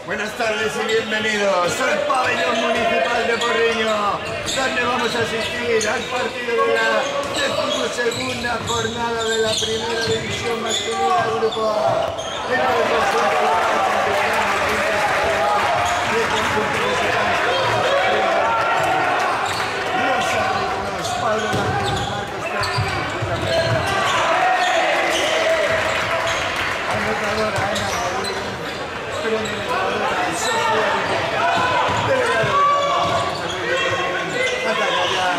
Buenas tardes y bienvenidos al pabellón municipal de Porriño, donde vamos a asistir al partido de la 12ª jornada de la primera división masculina del Grupo A. En el los árbitros Pablo Martínez, Marcos Pérez, anotadora Ana Rodríguez, premiadora Sofía Villegas, delegado de Atacayá,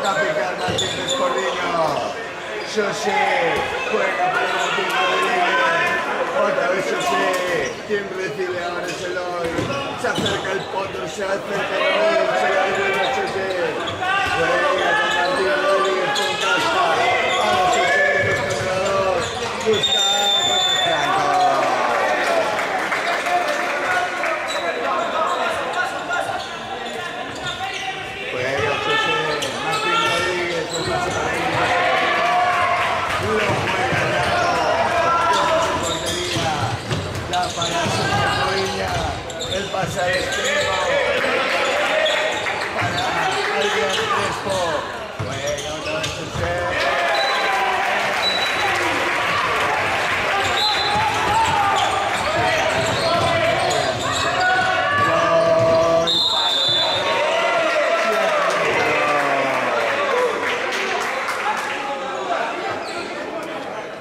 capitán Martínez Porriño, José juega para Martín Rodríguez, otra vez José, quien recibe ahora es Eloy, se acerca el potro, se acerca el Eloy, se la devuelve a José, juega con Martín Rodríguez con Caspa, ahora José, los contra dos, busca el pase al extremo para Adrián Crespo. Juega otra vez José.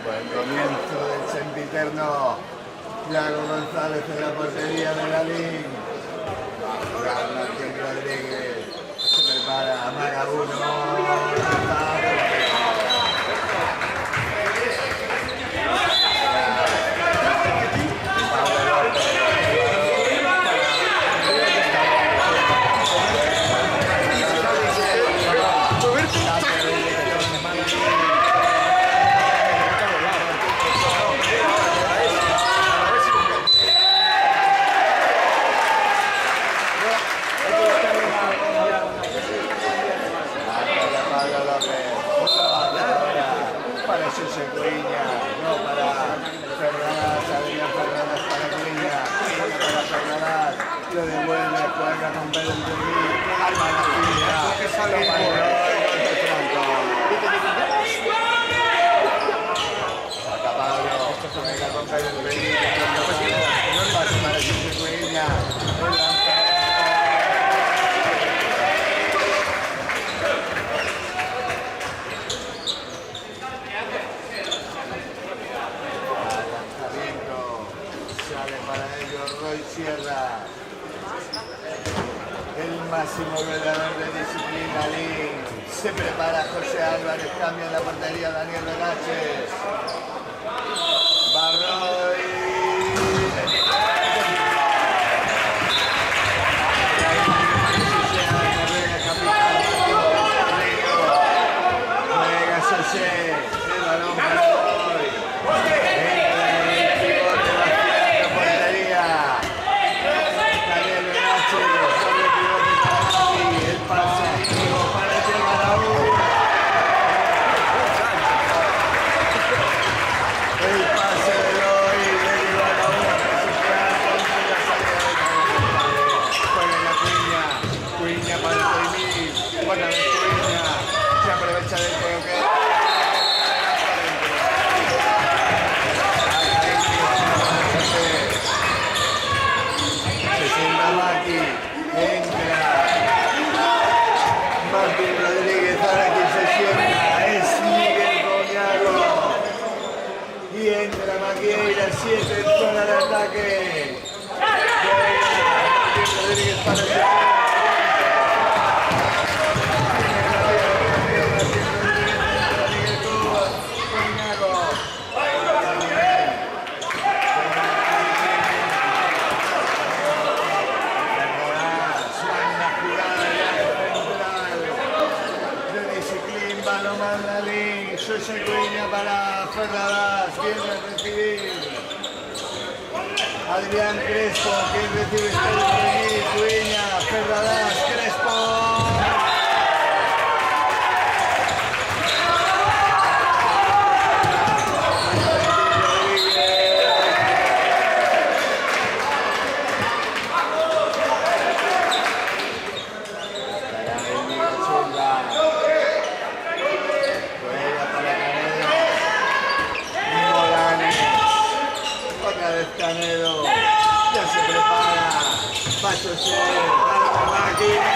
Buen comienzo del sempiterno. Thiago González en la portería de la Lin. Martín Rodríguez se prepara, amaga uno. José Cuiña, no para Fernández, Adrián Fernández para Cuiña, Cuiña para Fernández, lo devuelve, juega con Pedro Enrique, arma la Cuiña, sale para Franco. Saca Pablo, juega con Pedro Enrique, pasa para José Cuiña, Sierra, el máximo goleador de disciplina Lin, se prepara José Álvarez, cambia en la portería Daniel Relaches, Barroy, juega José, el balón para Barroy. Se aprovecha del juego que se sienta Maki, entra Martín Rodríguez, ahora quien se sienta es Miguel Coñago y entra Maquieira, 7 en zona de ataque. Martín Rodríguez para el José Cuiña para Fernández, viene a recibir Adrián Crespo, quien recibe Cuiña, Fernández, Crespo. Paso C para la máquina.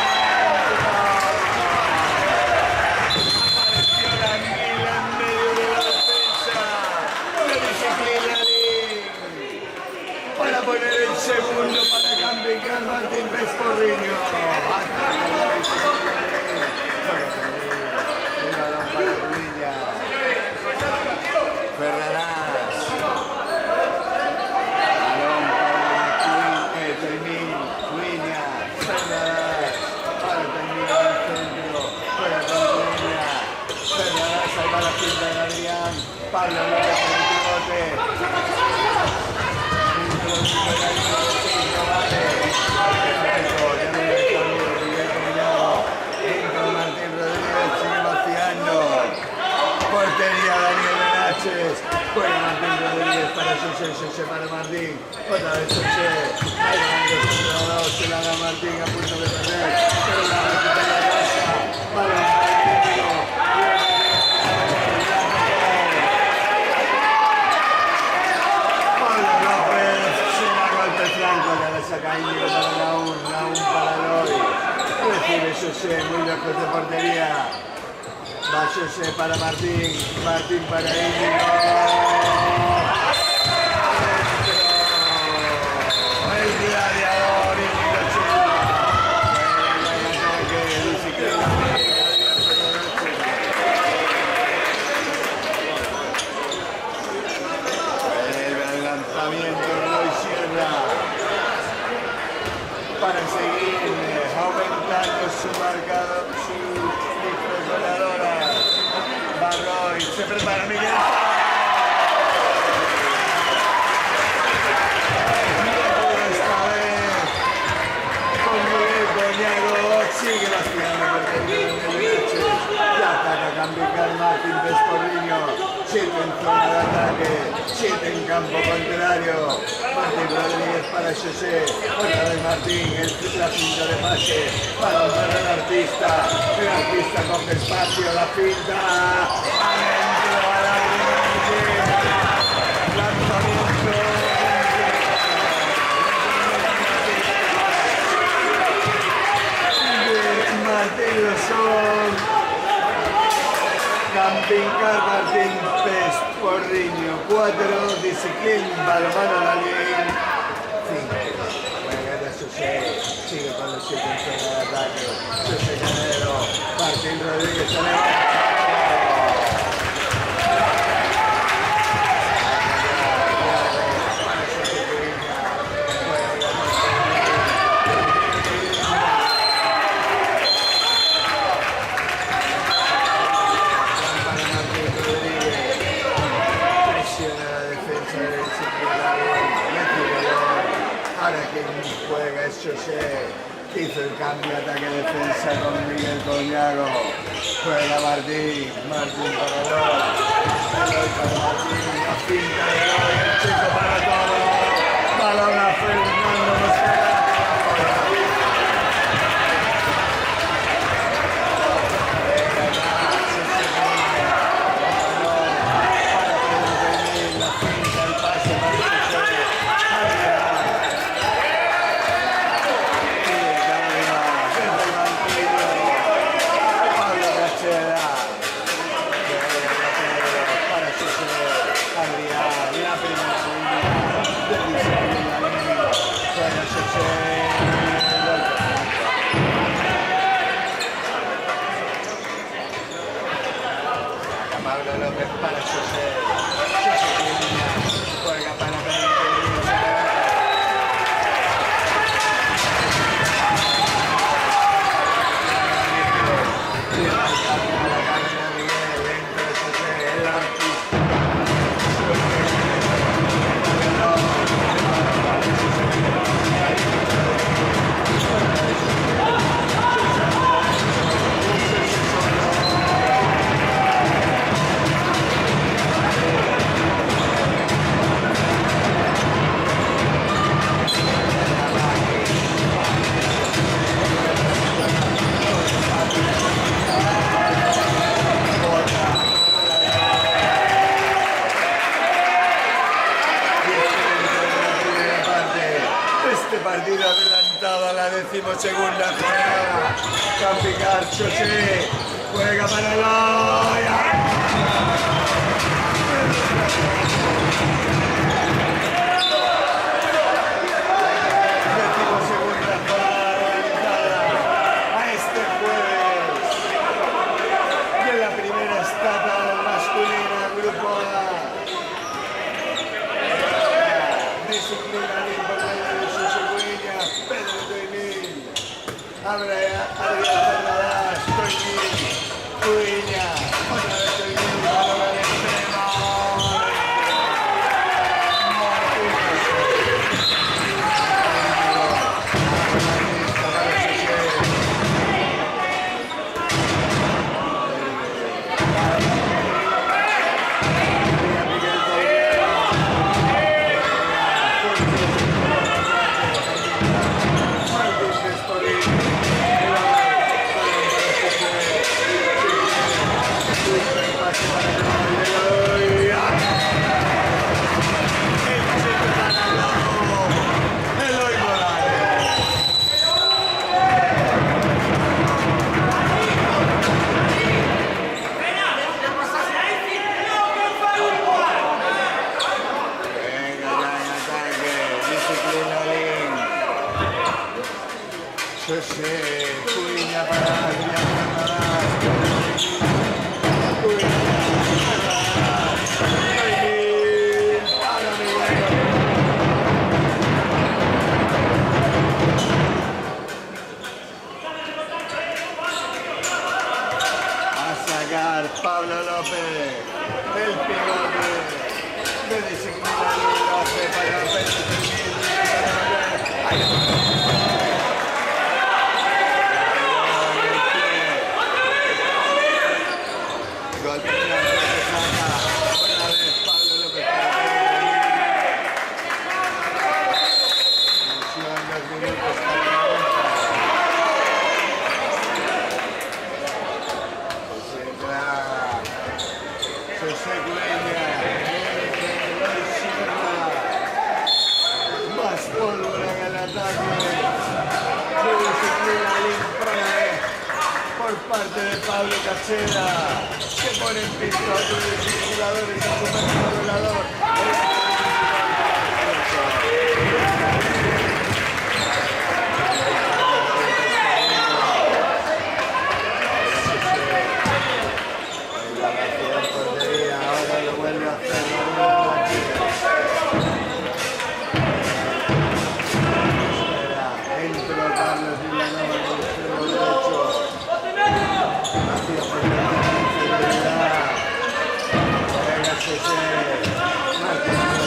Apareció la Mila en medio de la defensa. La disciplina para poner el segundo para cambiar Martín Pesporriño. Ferrarás. Balón para Fermín, Cuiña, Ferrarás. Para terminar el centro. Fuera con Cuiña. Ferrarás salva la cinta de Adrián. Pablo López con el pivote. Martín Rodríguez sigue vaciando. Portería Daniel Benaches. Juega Martín Rodríguez para José para Martín. Otra vez José. Ahí van los contra dos. Se la da Martín a punto de perder. Pero la recupera la casa. Balón para el equipo. Pablo López. Sin a golpe franco. Ya le saca Íñigo para Naún para Eloy. Recibe José muy lejos de portería. Va José para Martín para Íñigo. El gladiador Íñigo Chela. El lanzamiento de Eloy Sierra para seguir aumentando su marcador, su cifras goleadoras. Barroy, se prepara Miguel. Esta vez con Miguel Coñago sigue vaciando porque ya ataca Cambicar Martín Pesporriño. 7 en zona de ataque, 7 en campo contrario. Martín Rodríguez para José, otra vez Martín, la finta de pase, para el artista coge espacio, la finta, adentro a la lanzamiento. Martín Lozón, Campicar Martín Pesporriño, 4, disciplina, balomano la ley, 5. Juega José, sigue con los 7 en zona de ataque, José Canero, Martín Rodríguez se levanta. Ahora quien juega es José, que hizo el cambio de ataque-defensa con Miguel Coñago. Juega Martín para Eloy para Martín, la finta de Eloy, el chico para todo. Balón a Fernando Mosquera. Pablo López para José. Juega para adelantado a la 12ª jornada. Campicarcho, sí. Juega para Eloy. Cuiña para Pablo López, el pivote de disciplina hace para por parte de Pablo Casera, que pone en pista a otros jugadores a su mejor volador. Ahora lo vuelve a hacer. Entró Carlos Villanova con el extremo derecho. Hacia por la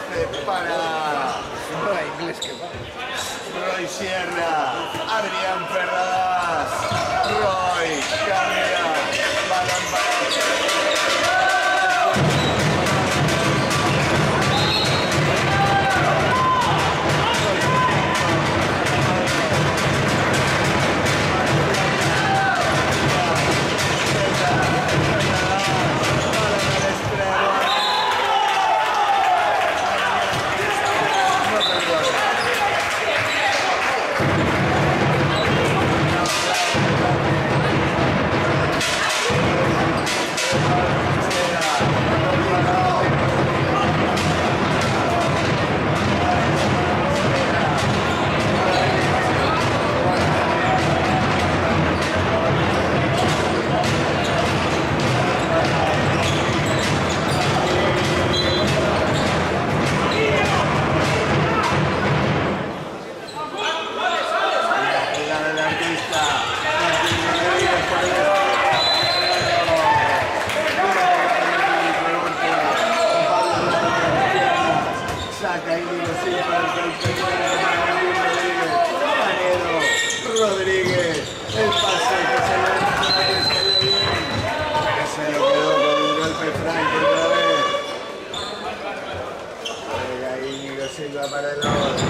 12 para Roy Sierra, Adrián Ferradas, Roy cambia, balón para Rodríguez, el pase que se le salió bien, pero se lo quedó con un golpe franco otra vez. Juega Íñigo Silva para el otro.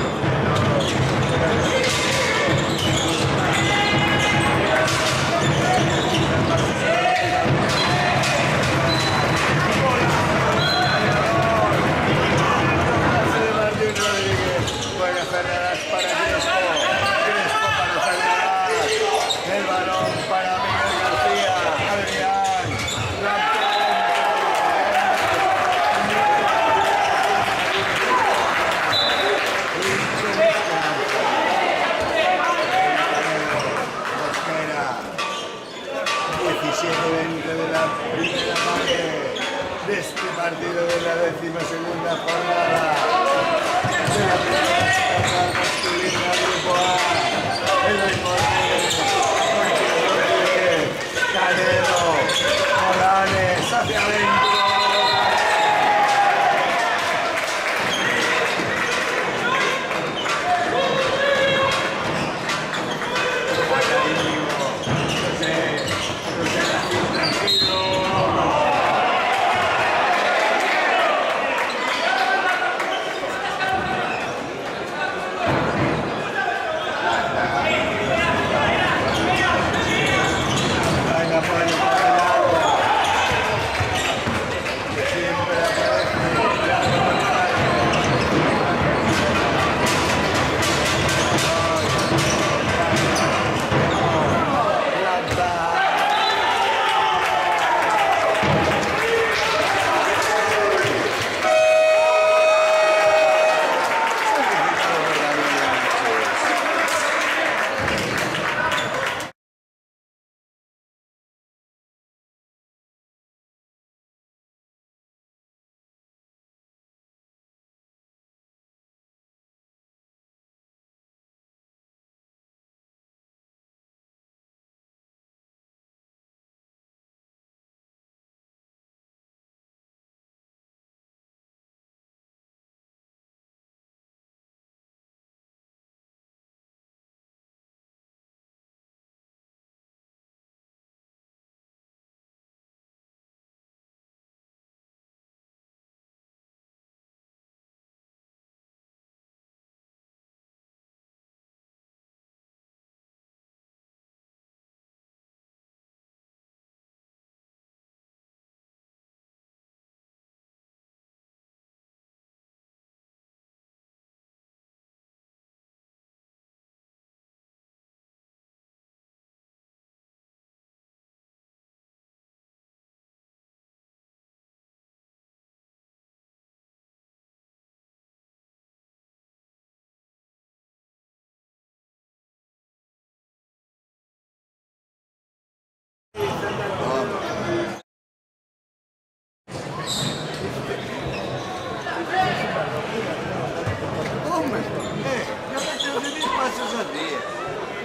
Juega Ferradas para Crespo, Crespo para Ferradas, el balón para Miguel García, Adrián, Mosquera, 17-20 de la primera parte de este partido de la 12ª jornada. De la primera etapa masculina Grupo A, el Rodríguez, Canelo, Morales, hacia adentro.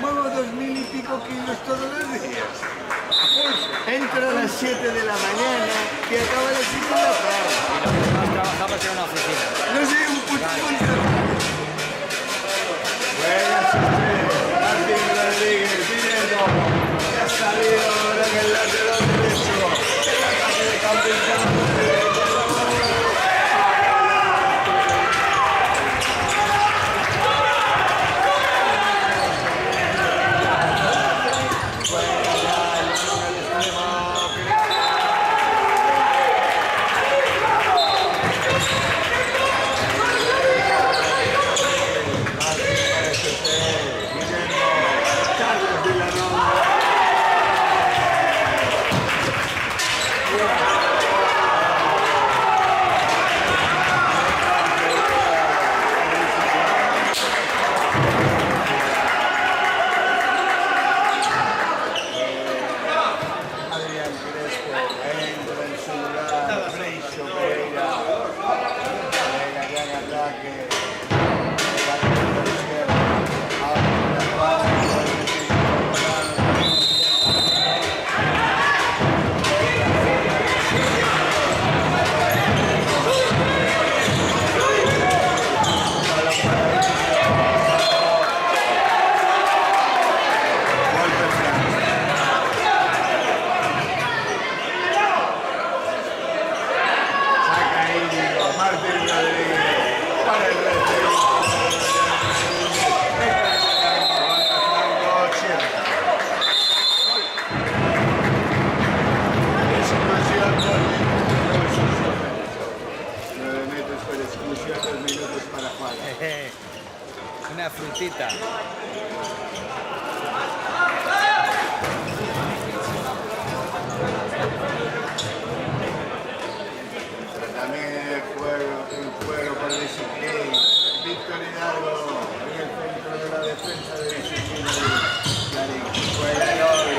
Muevo 2000 y pico kilos todos los días. Entro a las 7 de la mañana y acabo a las 5 de la tarde. lo que más trabajamos era una oficina. No sé, un puto Claro. Buenas noches, Martín Rodríguez, viniendo. Ya ha salido ahora en el lateral derecho. El ataque de Campbell. Adrián Crespo entra en su lugar, Freixo Pereira, venga, gran ataque, la izquierda, abre la Martín Rodríguez para el resto. Exclusión por 9 metros por exclusión, 2 minutos para jugar. Una frutita. También en el juego por disciplina. Víctor Hidalgo en el centro de la defensa de disciplina. Clarín, juega el doble,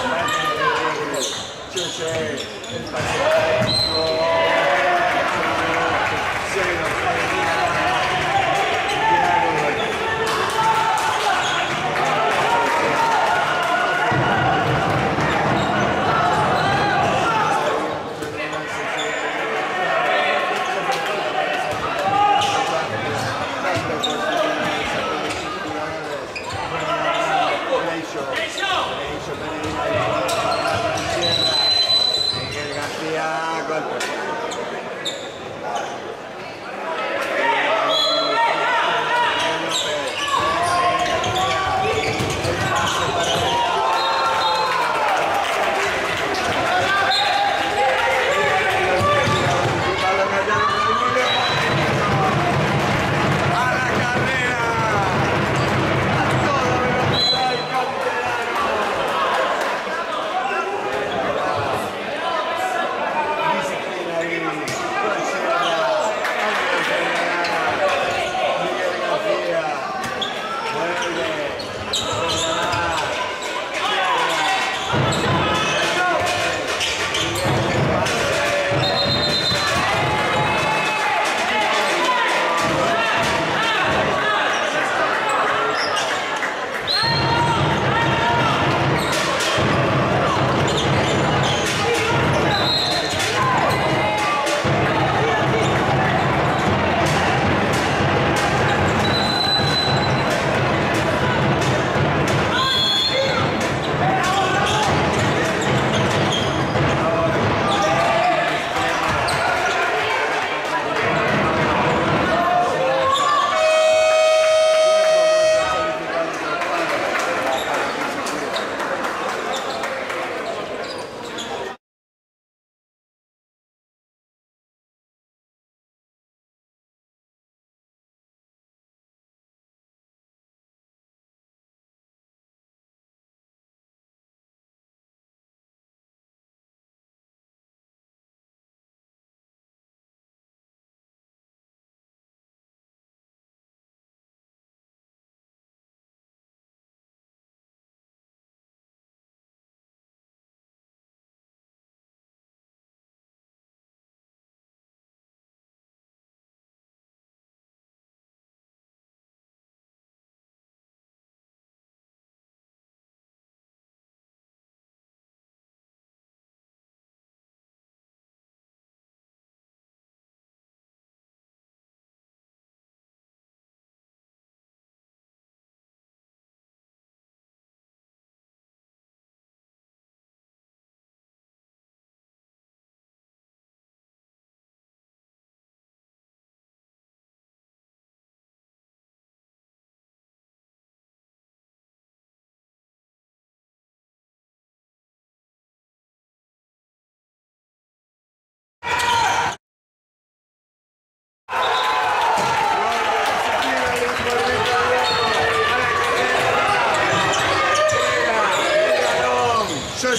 Martín Rodríguez, Chuche, el pase adentro. Cero, Miguel García.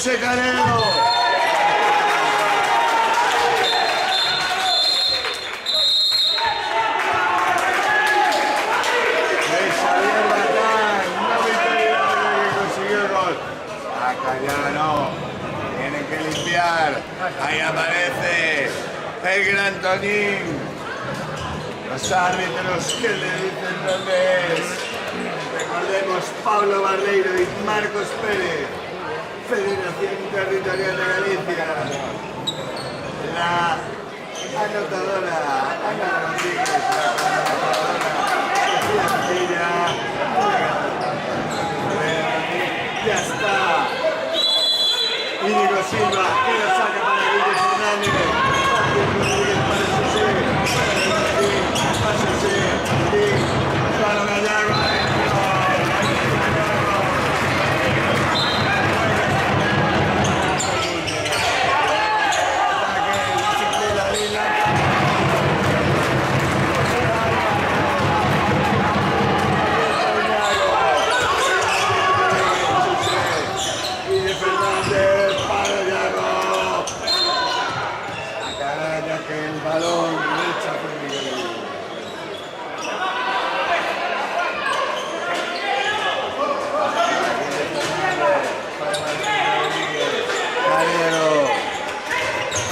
José Canelo. Xavier Batán, una victoria que consiguió el gol. Acá ya no, tienen que limpiar. Ahí aparece el gran Tonín. Los árbitros que le dicen dónde es. Recordemos Pablo Barreiro y Marcos Pérez. Federación Territorial de Galicia. La anotadora Ana Rodríguez. La anotadora ya está. Íñigo Silva, que lo saca para Guillermo Fernández. Rodríguez para José. Para José. Para Gallardo.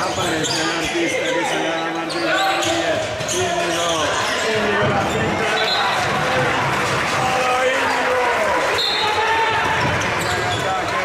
Aparece el artista que se llama Martín Rodríguez. Íñigo la finta. ¡Hola, Íñigo! El ataque.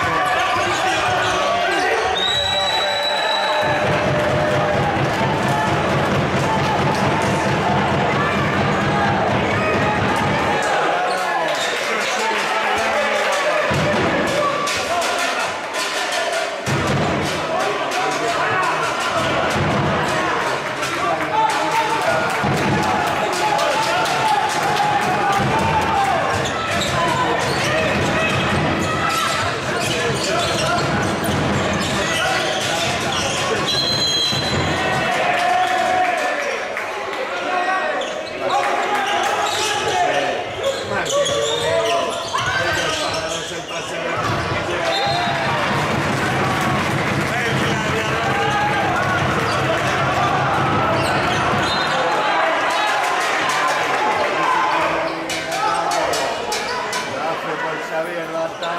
Xavier Batán.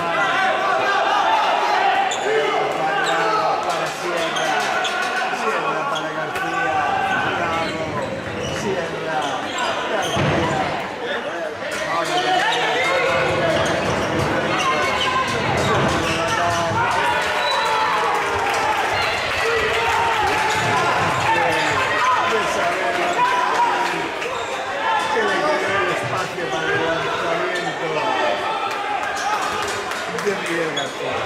Para Sierra. Sierra para García. Bravo. Sierra. García. Que le quede el espacio para el lanzamiento de Miguel García.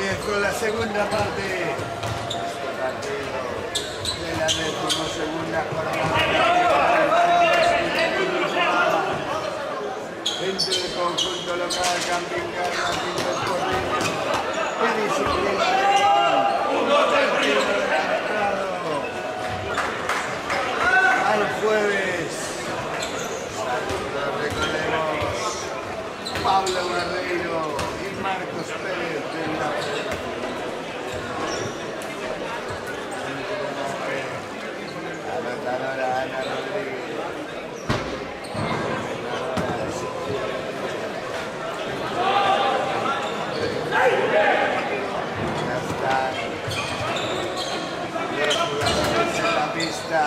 Comienzo la segunda parte de este partido de la 12ª jornada entre el conjunto local Camping Car Martín del Porteño y Disciplina un partido adelantado al jueves. Saludos, recordemos, Pablo Barreiro y Marcos Pérez de la anotadora Ana Rodríguez. Ya están los jugadores en la pista.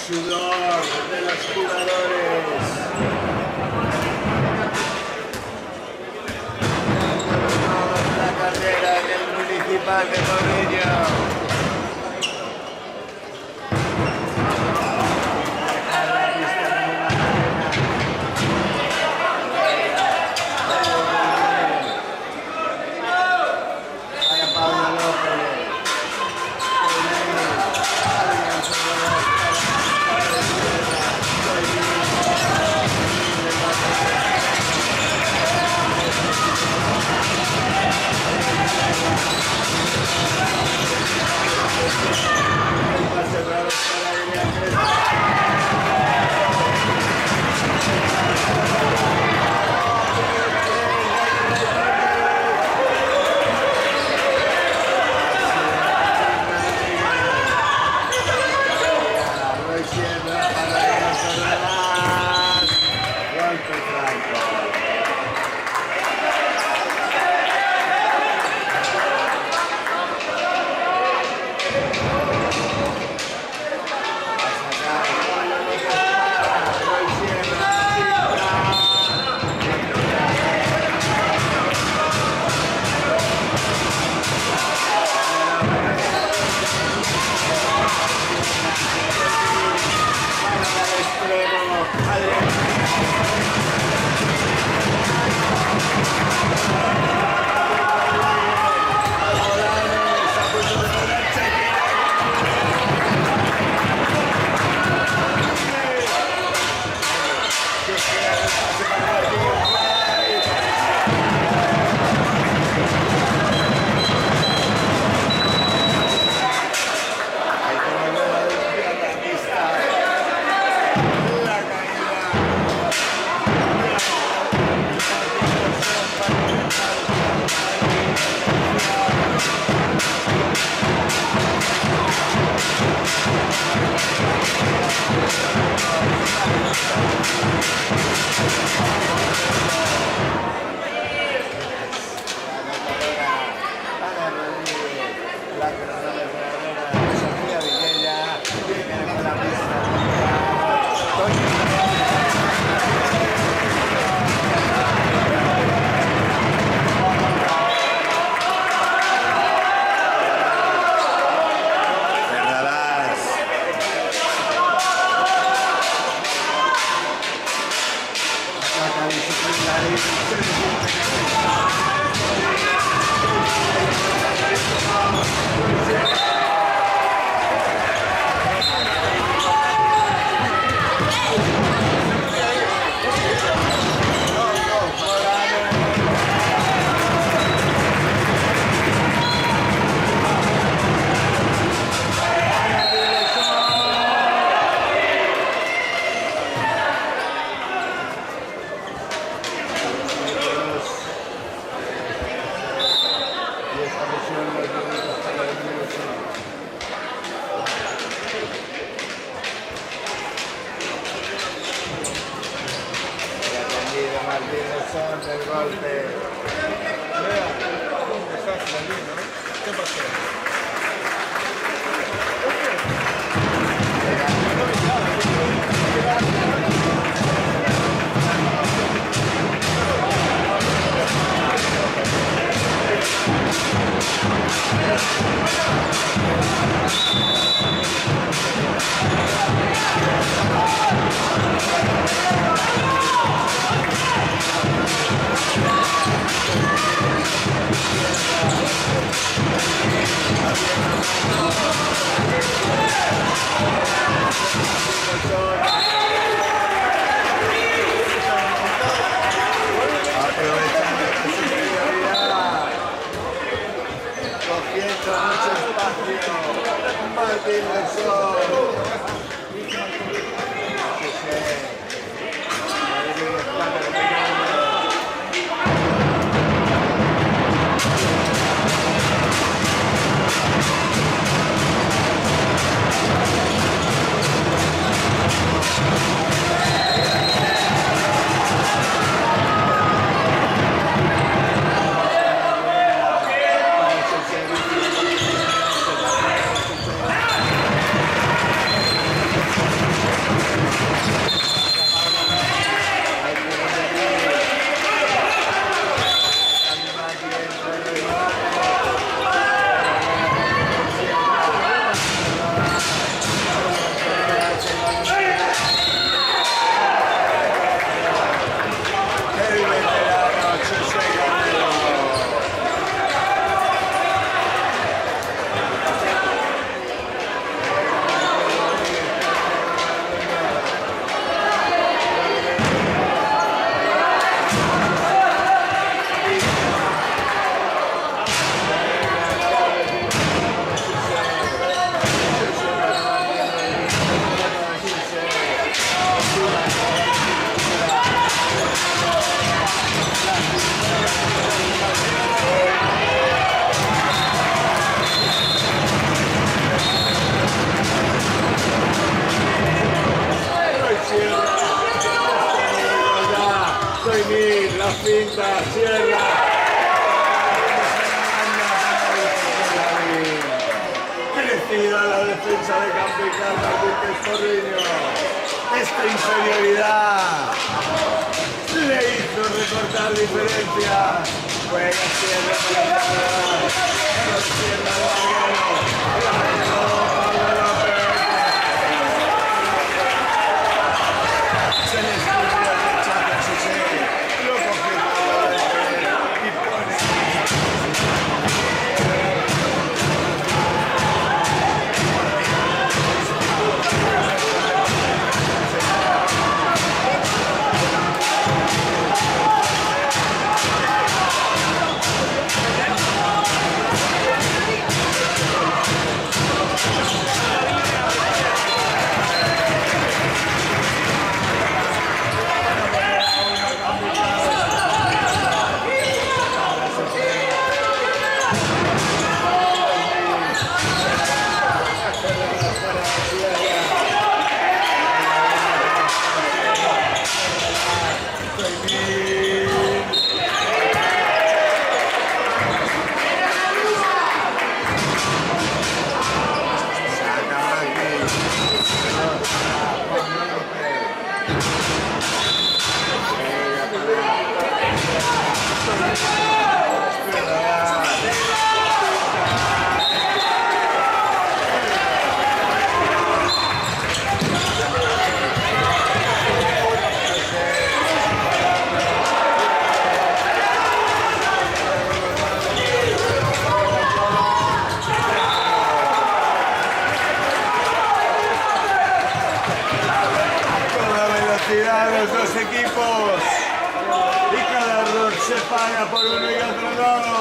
Sudor de los jugadores. La carrera del Municipal de Porteño. Dejar la pista con una para Pablo López. pero no es verdadera. Sofía Villella viene con la pista. Ferrarás. Ataca disciplinario. Martínez son del golpe. ¿Qué pasó? Aprovechando su superioridad, cogiendo mucho espacio, Martín Lesón. La finta, cierra. Merecida la defensa de Campicar, Martínez Porriño. Esta inferioridad le hizo recortar diferencias. Juega cierra para cierra se les ocurrió el rechazo a José. Lo cogió todo y pone. Felicidad a los dos equipos. Y cada rock se paga por uno y otro lado.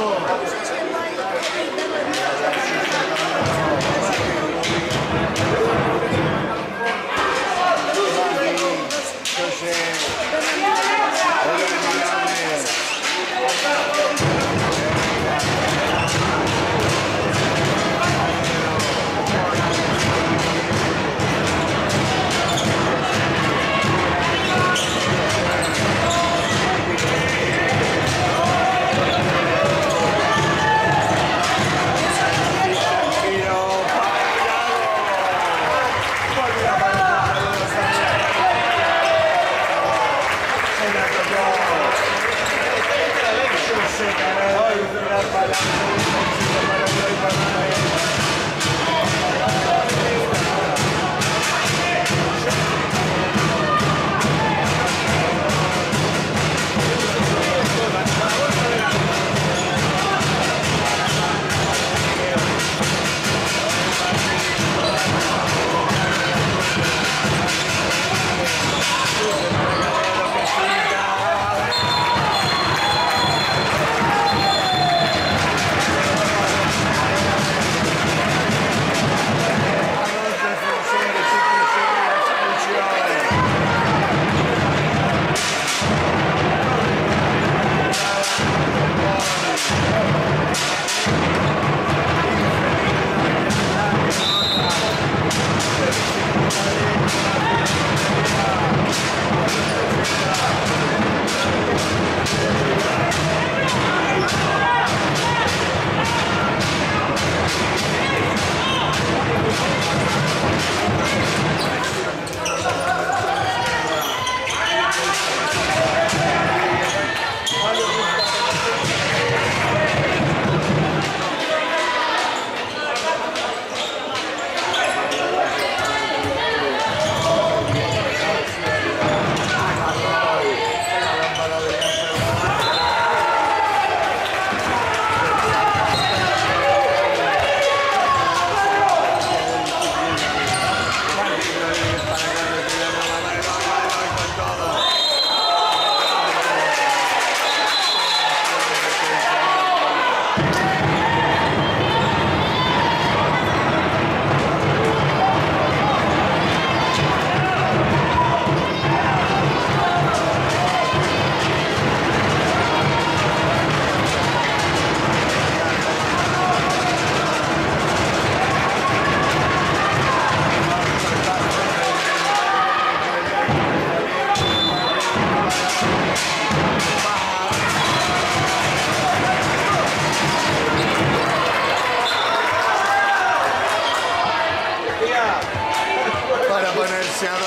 Para ponerse a 2.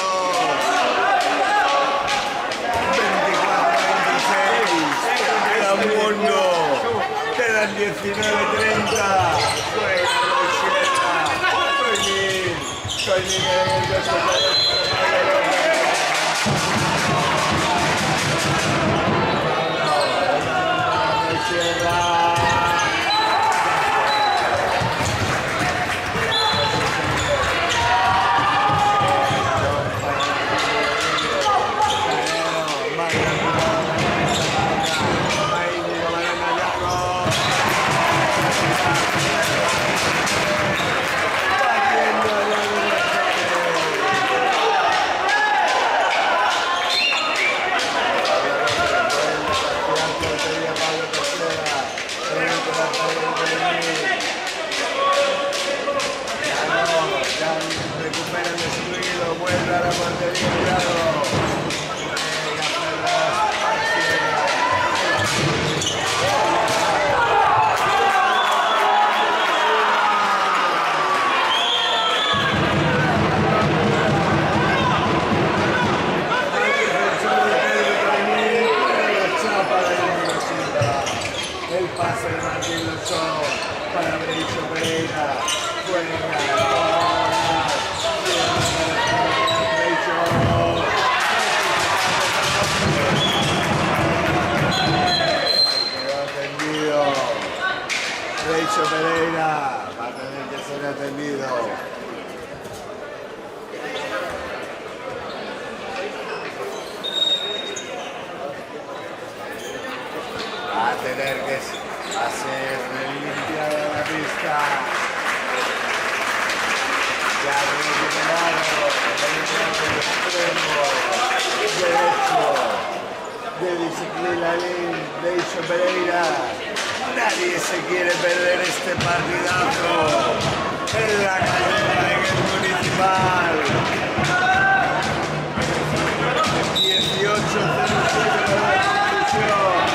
24-26. Queda un mundo. Quedan 19-30. Juega Rochela. Recupera el destruido, vuelve a la portería, cuidado. El pase de Martín Lozón para Benicio Pereira. Benicio Pereira va a tener que ser atendido. va a tener que hacer limpiada la pista. Ya ha recuperado el extremo derecho de Bicicleta de Iso Pereira. Nadie se quiere perder este partidazo en la carrera en el Municipal. 18-07 de la conclusión.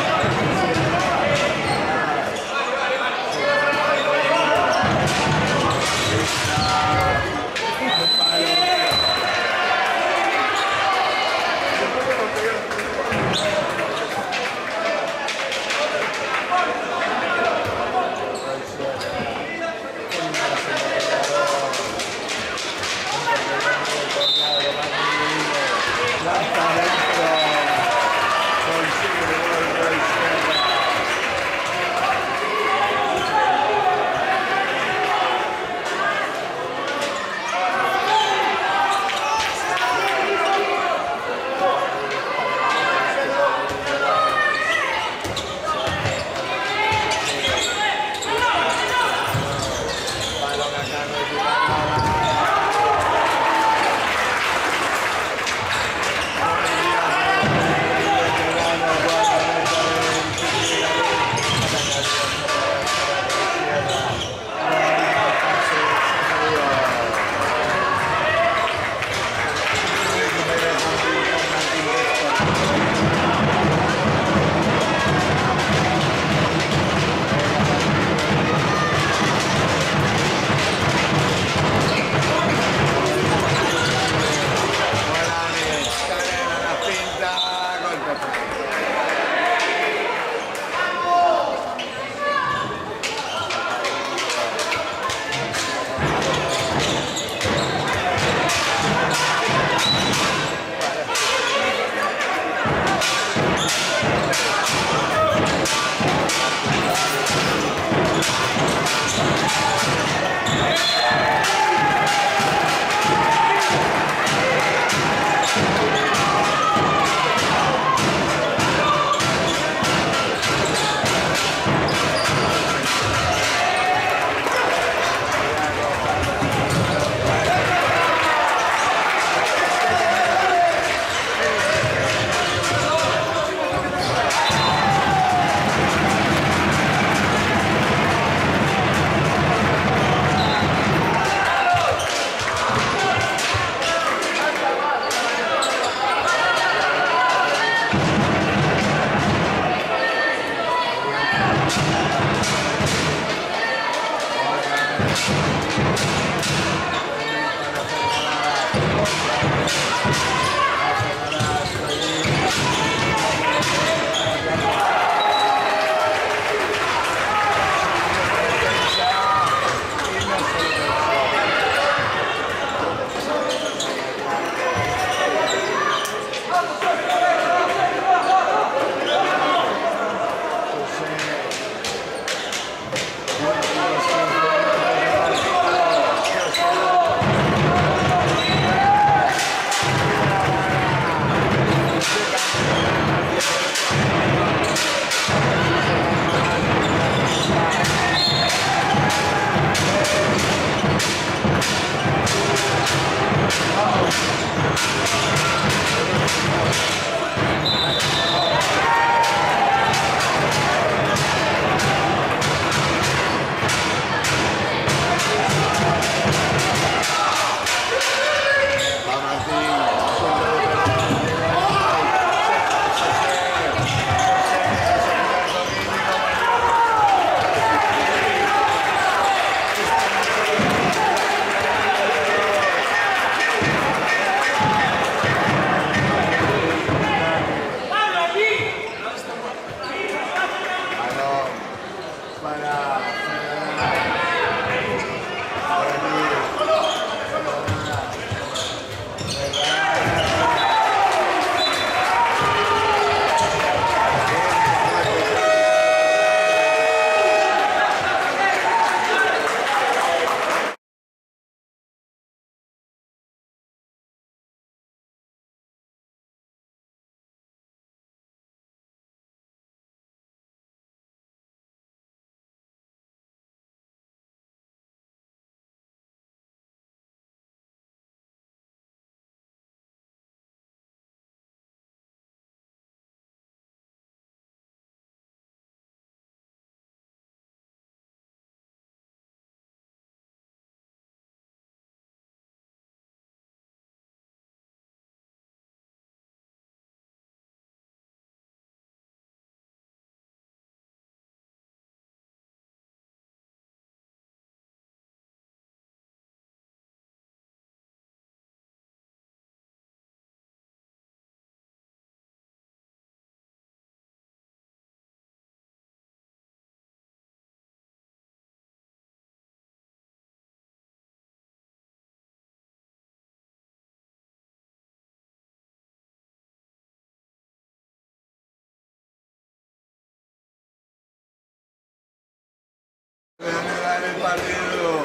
Ganar el partido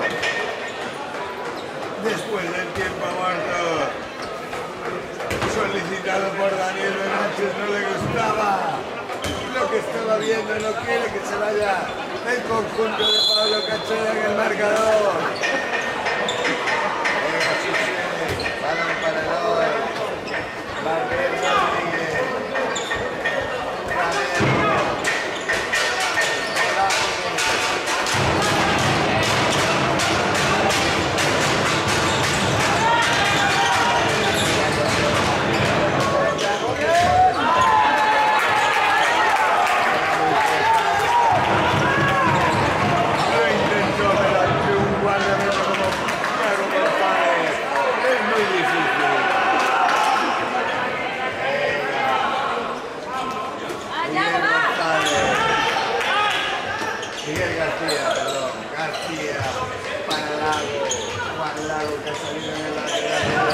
después del tiempo muerto solicitado por Daniel Benaches. No le gustaba lo que estaba viendo, no quiere que se vaya el conjunto de Pablo Cachera en el marcador. Balón para el hoy. Barber Rodríguez. Miguel García, perdón, García para Lago, Juan Lago que ha salido en el lateral.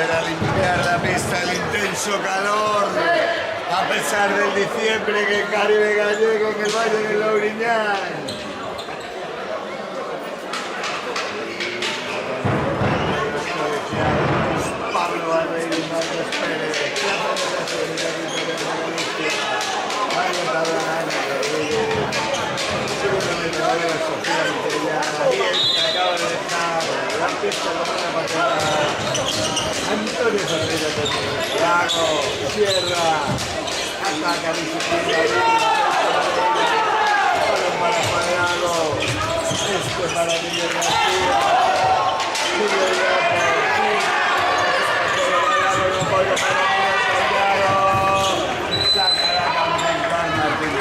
A limpiar la pista, el intenso calor, a pesar del diciembre que el Caribe gallego, en el Valle del Louriñán. Pablo Barreiro y Marcos Pérez, acaba de dejar la pista la semana pasada. Antonio Ferreira también. Lago, Sierra, ataca disciplina. Balón para Lago. Esto para Miguel García. Miguel García. Saca la campana Martín.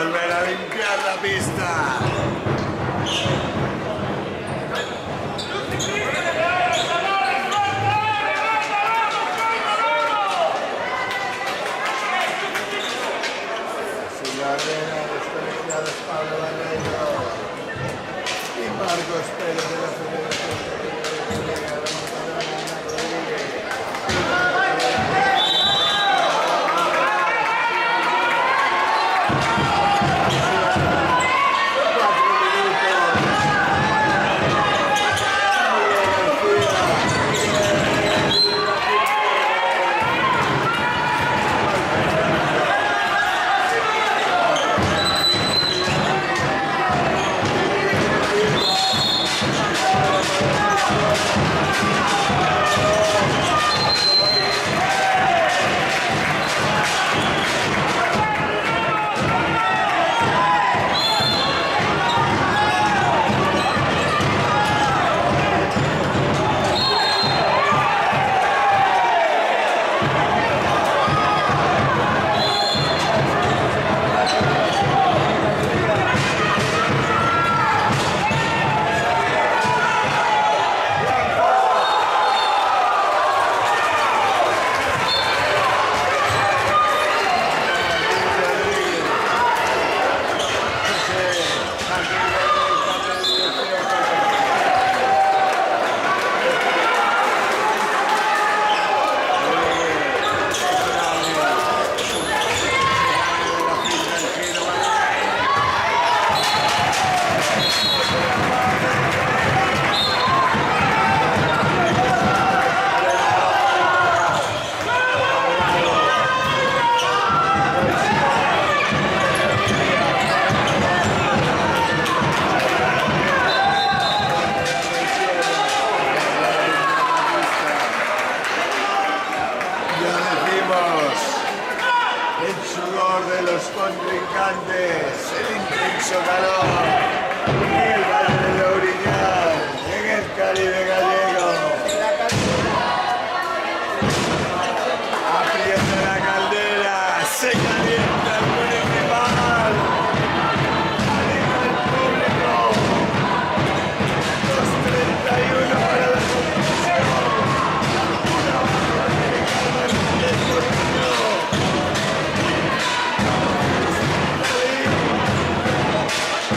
volver a limpiar la pista. Arena, los colegiados Pablo Barreiro y Marcos Pérez de la Federación de Ana Rodríguez.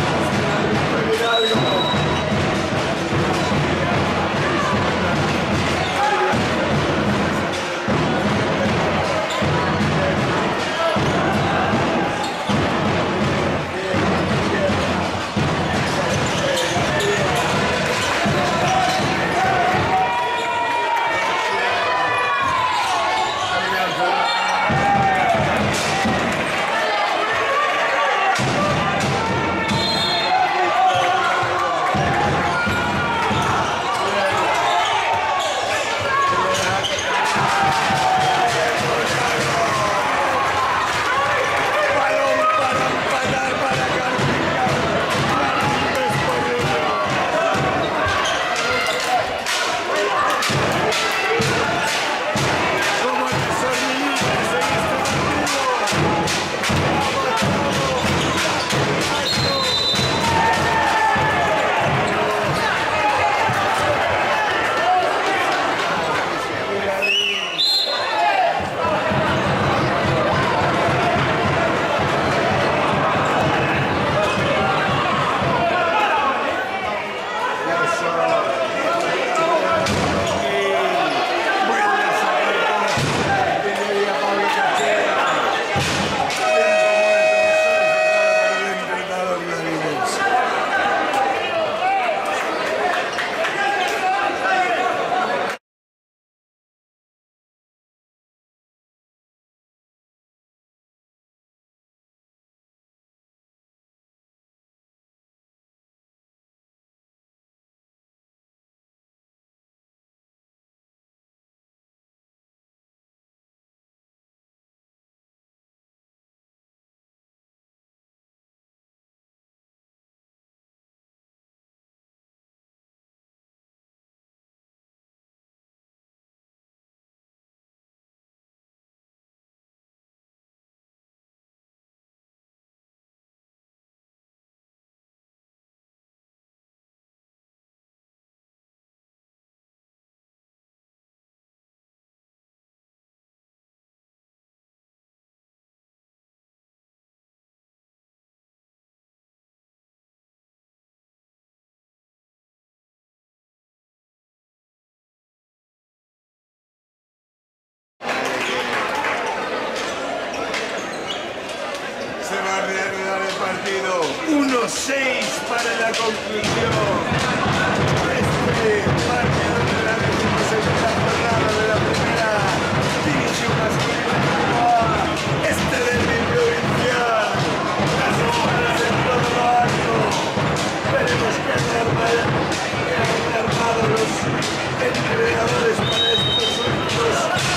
2 partido. 1-6 para la conclusión. Este partido de la 16ª jornada de la primera división masculina. Este derbi provincial. Las jugadas en todo lo alto. Veremos qué han armado los entrenadores para estos últimos.